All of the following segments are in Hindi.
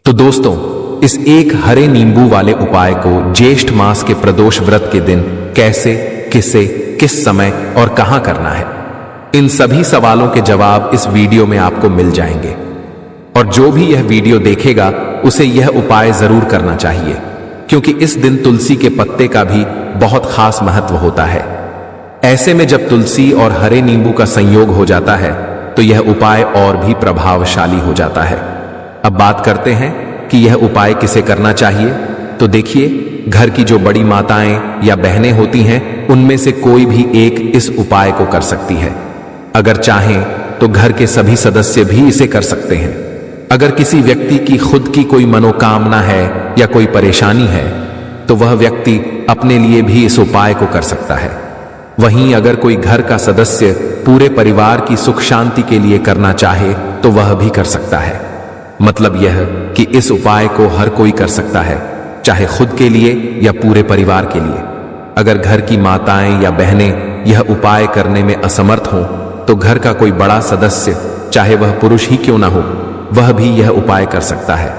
तो दोस्तों, इस एक हरे नींबू वाले उपाय को ज्येष्ठ मास के प्रदोष व्रत के दिन कैसे, किसे, किस समय और कहां करना है, इन सभी सवालों के जवाब इस वीडियो में आपको मिल जाएंगे। और जो भी यह वीडियो देखेगा उसे यह उपाय जरूर करना चाहिए, क्योंकि इस दिन तुलसी के पत्ते का भी बहुत खास महत्व होता है। ऐसे में जब तुलसी और हरे नींबू का संयोग हो जाता है तो यह उपाय और भी प्रभावशाली हो जाता है। अब बात करते हैं कि यह उपाय किसे करना चाहिए। तो देखिए, घर की जो बड़ी माताएं या बहनें होती हैं उनमें से कोई भी एक इस उपाय को कर सकती है। अगर चाहें तो घर के सभी सदस्य भी इसे कर सकते हैं। अगर किसी व्यक्ति की खुद की कोई मनोकामना है या कोई परेशानी है तो वह व्यक्ति अपने लिए भी इस उपाय को कर सकता है। वहीं अगर कोई घर का सदस्य पूरे परिवार की सुख शांति के लिए करना चाहे तो वह भी कर सकता है। मतलब यह कि इस उपाय को हर कोई कर सकता है, चाहे खुद के लिए या पूरे परिवार के लिए। अगर घर की माताएं या बहनें यह उपाय करने में असमर्थ हों तो घर का कोई बड़ा सदस्य, चाहे वह पुरुष ही क्यों ना हो, वह भी यह उपाय कर सकता है।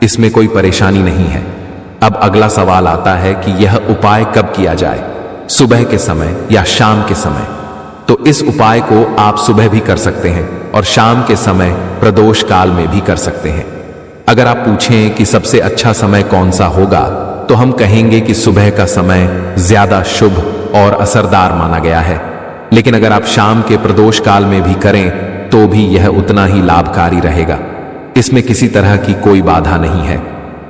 इसमें कोई परेशानी नहीं है। अब अगला सवाल आता है कि यह उपाय कब किया जाए, सुबह के समय या शाम के समय। तो इस उपाय को आप सुबह भी कर सकते हैं और शाम के समय प्रदोष काल में भी कर सकते हैं। अगर आप पूछें कि सबसे अच्छा समय कौन सा होगा तो हम कहेंगे कि सुबह का समय ज्यादा शुभ और असरदार माना गया है। लेकिन अगर आप शाम के प्रदोष काल में भी करें तो भी यह उतना ही लाभकारी रहेगा। इसमें किसी तरह की कोई बाधा नहीं है।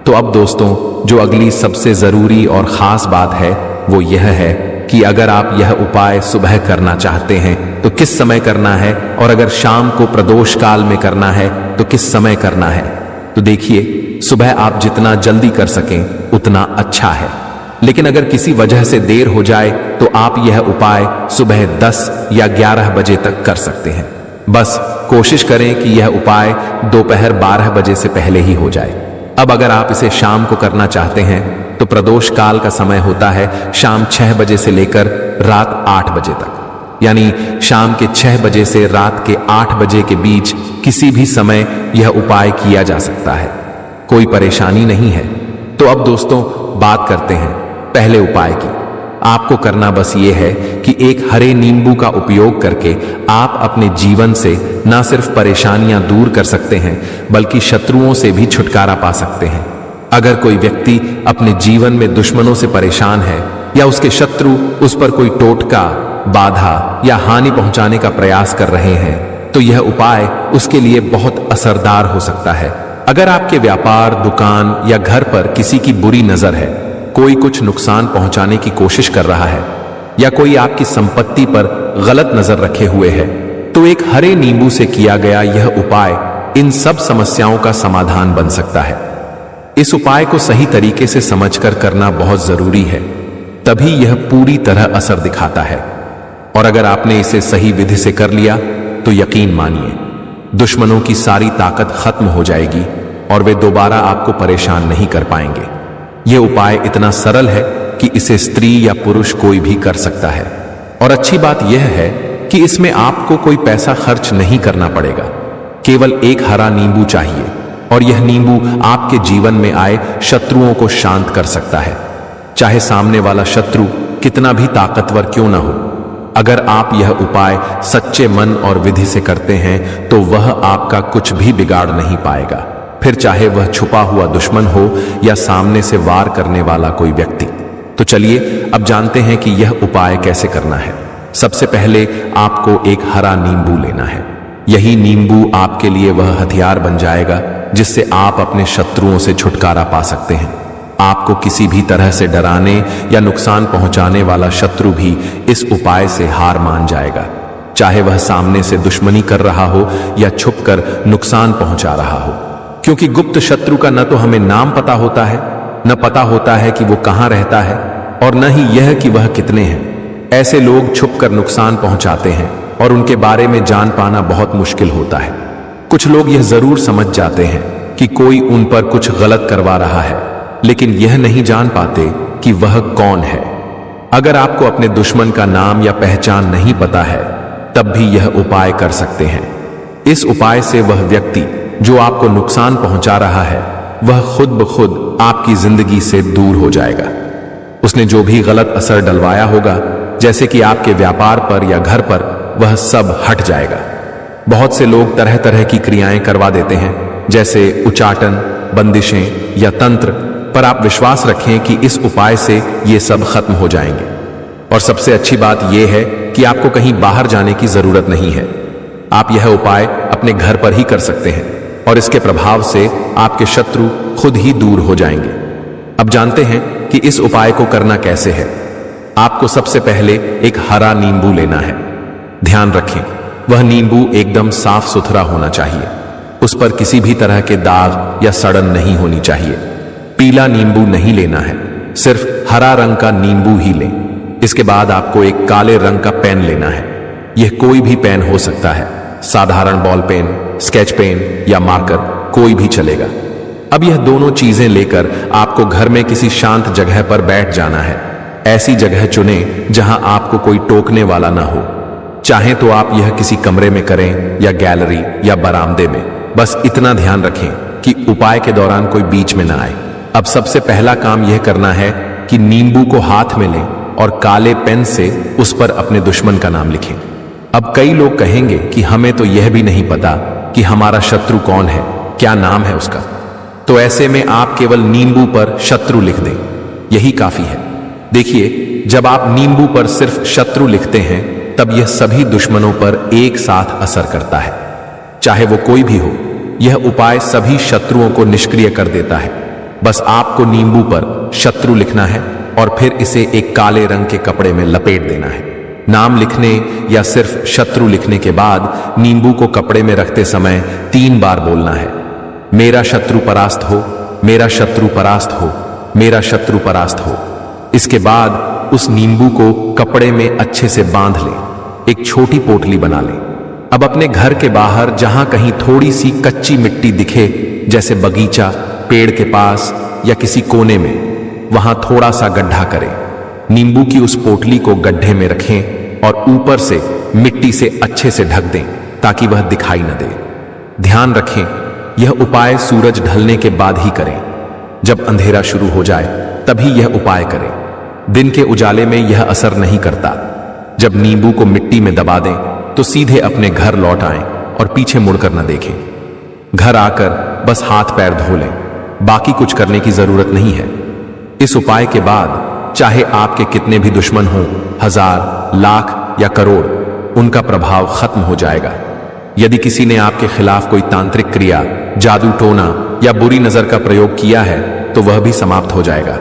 तो अब दोस्तों, जो अगली सबसे जरूरी और खास बात है वो यह है कि अगर आप यह उपाय सुबह करना चाहते हैं तो किस समय करना है, और अगर शाम को प्रदोष काल में करना है तो किस समय करना है। तो देखिए, सुबह आप जितना जल्दी कर सकें उतना अच्छा है। लेकिन अगर किसी वजह से देर हो जाए तो आप यह उपाय सुबह 10 या 11 बजे तक कर सकते हैं। बस कोशिश करें कि यह उपाय दोपहर 12 बजे से पहले ही हो जाए। अब अगर आप इसे शाम को करना चाहते हैं तो प्रदोष काल का समय होता है शाम 6 बजे से लेकर रात 8 बजे तक। यानी शाम के 6 बजे से रात के 8 बजे के बीच किसी भी समय यह उपाय किया जा सकता है, कोई परेशानी नहीं है। तो अब दोस्तों, बात करते हैं पहले उपाय की। आपको करना बस ये है कि एक हरे नींबू का उपयोग करके आप अपने जीवन से न सिर्फ परेशानियां दूर कर सकते हैं बल्कि शत्रुओं से भी छुटकारा पा सकते हैं। अगर कोई व्यक्ति अपने जीवन में दुश्मनों से परेशान है या उसके शत्रु उस पर कोई टोटका, बाधा या हानि पहुंचाने का प्रयास कर रहे हैं तो यह उपाय उसके लिए बहुत असरदार हो सकता है। अगर आपके व्यापार, दुकान या घर पर किसी की बुरी नजर है, कोई कुछ नुकसान पहुंचाने की कोशिश कर रहा है या कोई आपकी संपत्ति पर गलत नजर रखे हुए है, तो एक हरे नींबू से किया गया यह उपाय इन सब समस्याओं का समाधान बन सकता है। इस उपाय को सही तरीके से समझकर करना बहुत जरूरी है, तभी यह पूरी तरह असर दिखाता है। और अगर आपने इसे सही विधि से कर लिया तो यकीन मानिए, दुश्मनों की सारी ताकत खत्म हो जाएगी और वे दोबारा आपको परेशान नहीं कर पाएंगे। यह उपाय इतना सरल है कि इसे स्त्री या पुरुष कोई भी कर सकता है। और अच्छी बात यह है कि इसमें आपको कोई पैसा खर्च नहीं करना पड़ेगा, केवल एक हरा नींबू चाहिए और यह नींबू आपके जीवन में आए शत्रुओं को शांत कर सकता है, चाहे सामने वाला शत्रु कितना भी ताकतवर क्यों ना हो। अगर आप यह उपाय सच्चे मन और विधि से करते हैं तो वह आपका कुछ भी बिगाड़ नहीं पाएगा, फिर चाहे वह छुपा हुआ दुश्मन हो या सामने से वार करने वाला कोई व्यक्ति। तो चलिए अब जानते हैं कि यह उपाय कैसे करना है। सबसे पहले आपको एक हरा नींबू लेना है। यही नींबू आपके लिए वह हथियार बन जाएगा जिससे आप अपने शत्रुओं से छुटकारा पा सकते हैं। आपको किसी भी तरह से डराने या नुकसान पहुंचाने वाला शत्रु भी इस उपाय से हार मान जाएगा, चाहे वह सामने से दुश्मनी कर रहा हो या छुपकर नुकसान पहुंचा रहा हो। क्योंकि गुप्त शत्रु का न तो हमें नाम पता होता है, न पता होता है कि वो कहां रहता है, और न ही यह कि वह कितने हैं। ऐसे लोग छुपकर नुकसान पहुंचाते हैं और उनके बारे में जान पाना बहुत मुश्किल होता है। कुछ लोग यह जरूर समझ जाते हैं कि कोई उन पर कुछ गलत करवा रहा है, लेकिन यह नहीं जान पाते कि वह कौन है। अगर आपको अपने दुश्मन का नाम या पहचान नहीं पता है तब भी यह उपाय कर सकते हैं। इस उपाय से वह व्यक्ति जो आपको नुकसान पहुंचा रहा है वह खुद ब खुद आपकी जिंदगी से दूर हो जाएगा। उसने जो भी गलत असर डलवाया होगा, जैसे कि आपके व्यापार पर या घर पर, वह सब हट जाएगा। बहुत से लोग तरह तरह की क्रियाएं करवा देते हैं, जैसे उचाटन, बंदिशें या तंत्र, पर आप विश्वास रखें कि इस उपाय से ये सब खत्म हो जाएंगे। और सबसे अच्छी बात यह है कि आपको कहीं बाहर जाने की जरूरत नहीं है। आप यह उपाय अपने घर पर ही कर सकते हैं और इसके प्रभाव से आपके शत्रु खुद ही दूर हो जाएंगे। अब जानते हैं कि इस उपाय को करना कैसे है। आपको सबसे पहले एक हरा नींबू लेना है। ध्यान रखें, वह नींबू एकदम साफ सुथरा होना चाहिए। उस पर किसी भी तरह के दाग या सड़न नहीं होनी चाहिए। पीला नींबू नहीं लेना है, सिर्फ हरा रंग का नींबू ही लें। इसके बाद आपको एक काले रंग का पेन लेना है। यह कोई भी पेन हो सकता है, साधारण बॉल पेन, स्केच पेन या मार्कर, कोई भी चलेगा। अब यह दोनों चीजें लेकर आपको घर में किसी शांत जगह पर बैठ जाना है। ऐसी जगह चुनें जहां आपको कोई टोकने वाला ना हो। चाहे तो आप यह किसी कमरे में करें या गैलरी या बरामदे में। बस इतना ध्यान रखें कि उपाय के दौरान कोई बीच में ना आए। अब सबसे पहला काम यह करना है कि नींबू को हाथ में लें और काले पेन से उस पर अपने दुश्मन का नाम लिखें। अब कई लोग कहेंगे कि हमें तो यह भी नहीं पता कि हमारा शत्रु कौन है, क्या नाम है उसका। तो ऐसे में आप केवल नींबू पर शत्रु लिख दें, यही काफी है। देखिए, जब आप नींबू पर सिर्फ शत्रु लिखते हैं, तब यह सभी दुश्मनों पर एक साथ असर करता है, चाहे वो कोई भी हो। यह उपाय सभी शत्रुओं को निष्क्रिय कर देता है। बस आपको नींबू पर शत्रु लिखना है और फिर इसे एक काले रंग के कपड़े में लपेट देना है। नाम लिखने या सिर्फ शत्रु लिखने के बाद नींबू को कपड़े में रखते समय 3 बार बोलना है, मेरा शत्रु परास्त हो, मेरा शत्रु परास्त हो, मेरा शत्रु परास्त हो। इसके बाद उस नींबू को कपड़े में अच्छे से बांध लें, एक छोटी पोटली बना लें। अब अपने घर के बाहर जहां कहीं थोड़ी सी कच्ची मिट्टी दिखे, जैसे बगीचा, पेड़ के पास या किसी कोने में, वहां थोड़ा सा गड्ढा करें। नींबू की उस पोटली को गड्ढे में रखें और ऊपर से मिट्टी से अच्छे से ढक दें ताकि वह दिखाई न दे। ध्यान रखें, यह उपाय सूरज ढलने के बाद ही करें। जब अंधेरा शुरू हो जाए तभी यह उपाय करें। दिन के उजाले में यह असर नहीं करता। जब नींबू को मिट्टी में दबा दें तो सीधे अपने घर लौट आएं और पीछे मुड़कर न देखें। घर आकर बस हाथ पैर धो लें, बाकी कुछ करने की जरूरत नहीं है। इस उपाय के बाद चाहे आपके कितने भी दुश्मन हों, 1000, लाख या करोड़, उनका प्रभाव खत्म हो जाएगा। यदि किसी ने आपके खिलाफ कोई तांत्रिक क्रिया, जादू टोना या बुरी नजर का प्रयोग किया है तो वह भी समाप्त हो जाएगा।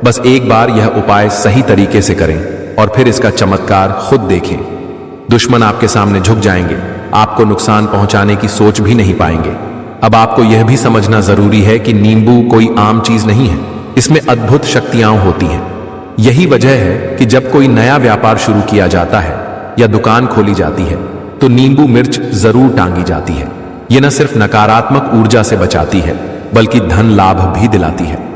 बस एक बार यह उपाय सही तरीके से करें और फिर इसका चमत्कार खुद देखें। दुश्मन आपके सामने झुक जाएंगे, आपको नुकसान पहुंचाने की सोच भी नहीं पाएंगे। अब आपको यह भी समझना जरूरी है कि नींबू कोई आम चीज नहीं है, इसमें अद्भुत शक्तियां होती हैं। यही वजह है कि जब कोई नया व्यापार शुरू किया जाता है या दुकान खोली जाती है तो नींबू मिर्च जरूर टांगी जाती है। यह न सिर्फ नकारात्मक ऊर्जा से बचाती है बल्कि धन लाभ भी दिलाती है।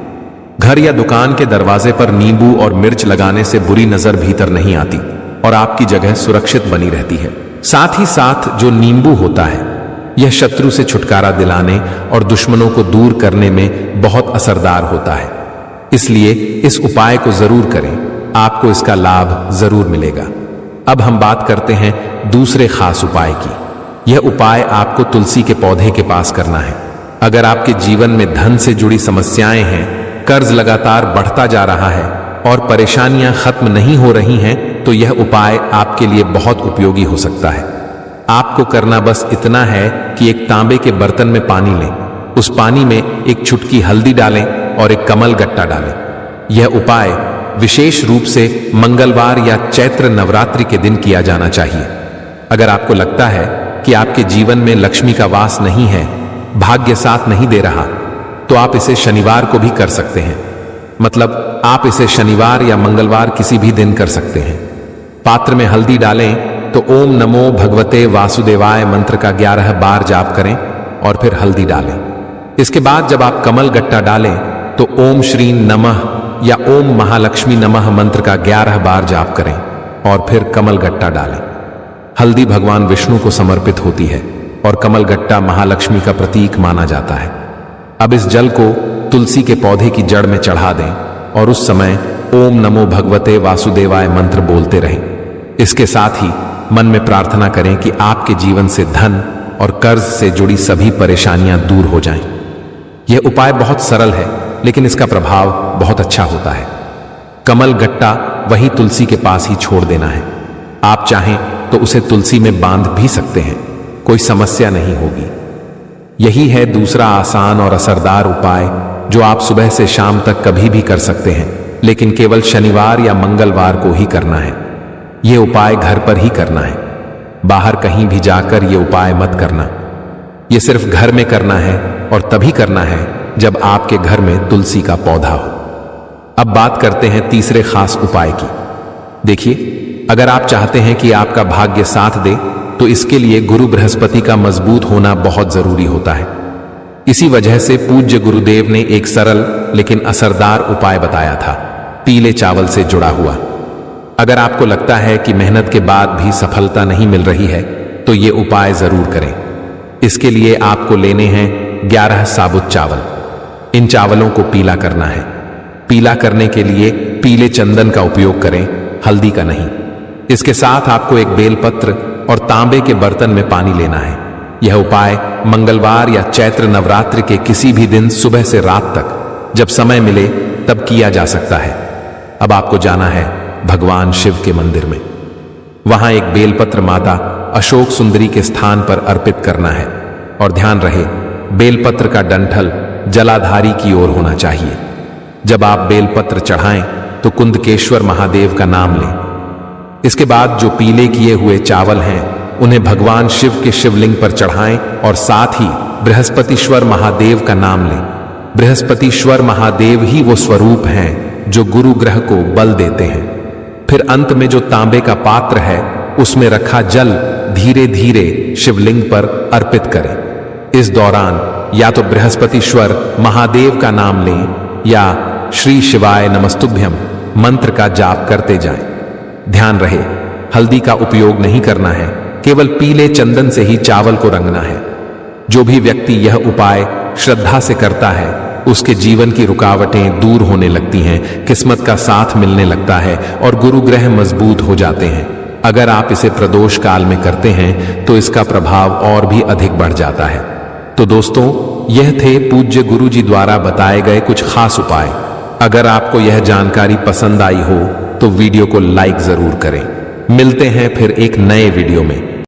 घर या दुकान के दरवाजे पर नींबू और मिर्च लगाने से बुरी नजर भीतर नहीं आती और आपकी जगह सुरक्षित बनी रहती है। साथ ही साथ जो नींबू होता है, यह शत्रु से छुटकारा दिलाने और दुश्मनों को दूर करने में बहुत असरदार होता है। इसलिए इस उपाय को जरूर करें, आपको इसका लाभ जरूर मिलेगा। अब हम बात करते हैं दूसरे खास उपाय की। यह उपाय आपको तुलसी के पौधे के पास करना है। अगर आपके जीवन में धन से जुड़ी समस्याएं हैं, कर्ज लगातार बढ़ता जा रहा है और परेशानियां खत्म नहीं हो रही हैं, तो यह उपाय आपके लिए बहुत उपयोगी हो सकता है। आपको करना बस इतना है कि एक तांबे के बर्तन में पानी लें, उस पानी में एक चुटकी हल्दी डालें और एक कमल गट्टा डालें। यह उपाय विशेष रूप से मंगलवार या चैत्र नवरात्रि के दिन किया जाना चाहिए। अगर आपको लगता है कि आपके जीवन में लक्ष्मी का वास नहीं है, भाग्य साथ नहीं दे रहा, तो आप इसे शनिवार को भी कर सकते हैं। मतलब आप इसे शनिवार या मंगलवार किसी भी दिन कर सकते हैं। पात्र में हल्दी डालें तो ओम नमो भगवते वासुदेवाय मंत्र का 11 बार जाप करें और फिर हल्दी डालें। इसके बाद जब आप कमल गट्टा डालें तो ओम श्री नमः या ओम महालक्ष्मी नमः मंत्र का 11 बार जाप करें और फिर कमल गट्टा डालें। हल्दी भगवान विष्णु को समर्पित होती है और कमल गट्टा महालक्ष्मी का प्रतीक माना जाता है। अब इस जल को तुलसी के पौधे की जड़ में चढ़ा दें और उस समय ओम नमो भगवते वासुदेवाय मंत्र बोलते रहें। इसके साथ ही मन में प्रार्थना करें कि आपके जीवन से धन और कर्ज से जुड़ी सभी परेशानियां दूर हो जाएं। यह उपाय बहुत सरल है, लेकिन इसका प्रभाव बहुत अच्छा होता है। कमल गट्टा वही तुलसी के पास ही छोड़ देना है। आप चाहें तो उसे तुलसी में बांध भी सकते हैं, कोई समस्या नहीं होगी। यही है दूसरा आसान और असरदार उपाय जो आप सुबह से शाम तक कभी भी कर सकते हैं, लेकिन केवल शनिवार या मंगलवार को ही करना है। यह उपाय घर पर ही करना है, बाहर कहीं भी जाकर यह उपाय मत करना। यह सिर्फ घर में करना है और तभी करना है जब आपके घर में तुलसी का पौधा हो। अब बात करते हैं तीसरे खास उपाय की। देखिए, अगर आप चाहते हैं कि आपका भाग्य साथ दे तो इसके लिए गुरु बृहस्पति का मजबूत होना बहुत जरूरी होता है। इसी वजह से पूज्य गुरुदेव ने एक सरल लेकिन असरदार उपाय बताया था, पीले चावल से जुड़ा हुआ। अगर आपको लगता है कि मेहनत के बाद भी सफलता नहीं मिल रही है तो ये उपाय जरूर करें। इसके लिए आपको लेने हैं 11 साबुत चावल। इन चावलों को पीला करना है। पीला करने के लिए पीले चंदन का उपयोग करें, हल्दी का नहीं। इसके साथ आपको एक बेलपत्र और तांबे के बर्तन में पानी लेना है। यह उपाय मंगलवार या चैत्र नवरात्रि के किसी भी दिन सुबह से रात तक जब समय मिले तब किया जा सकता है। अब आपको जाना है भगवान शिव के मंदिर में। वहां एक बेलपत्र माता अशोक सुंदरी के स्थान पर अर्पित करना है और ध्यान रहे बेलपत्र का डंठल जलाधारी की ओर होना चाहिए। जब आप बेलपत्र चढ़ाएं तो कुंदकेश्वर महादेव का नाम लें। इसके बाद जो पीले किए हुए चावल हैं उन्हें भगवान शिव के शिवलिंग पर चढ़ाएं और साथ ही बृहस्पतिश्वर महादेव का नाम लें। बृहस्पतिश्वर महादेव ही वो स्वरूप हैं जो गुरु ग्रह को बल देते हैं। फिर अंत में जो तांबे का पात्र है उसमें रखा जल धीरे धीरे शिवलिंग पर अर्पित करें। इस दौरान या तो बृहस्पतिश्वर महादेव का नाम लें या श्री शिवाय नमस्तुभ्यम मंत्र का जाप करते जाएं। ध्यान रहे हल्दी का उपयोग नहीं करना है, केवल पीले चंदन से ही चावल को रंगना है। जो भी व्यक्ति यह उपाय श्रद्धा से करता है उसके जीवन की रुकावटें दूर होने लगती हैं, किस्मत का साथ मिलने लगता है और गुरु ग्रह मजबूत हो जाते हैं। अगर आप इसे प्रदोष काल में करते हैं तो इसका प्रभाव और भी अधिक बढ़ जाता है। तो दोस्तों, यह थे पूज्य गुरु जी द्वारा बताए गए कुछ खास उपाय। अगर आपको यह जानकारी पसंद आई हो तो वीडियो को लाइक जरूर करें। मिलते हैं फिर एक नए वीडियो में।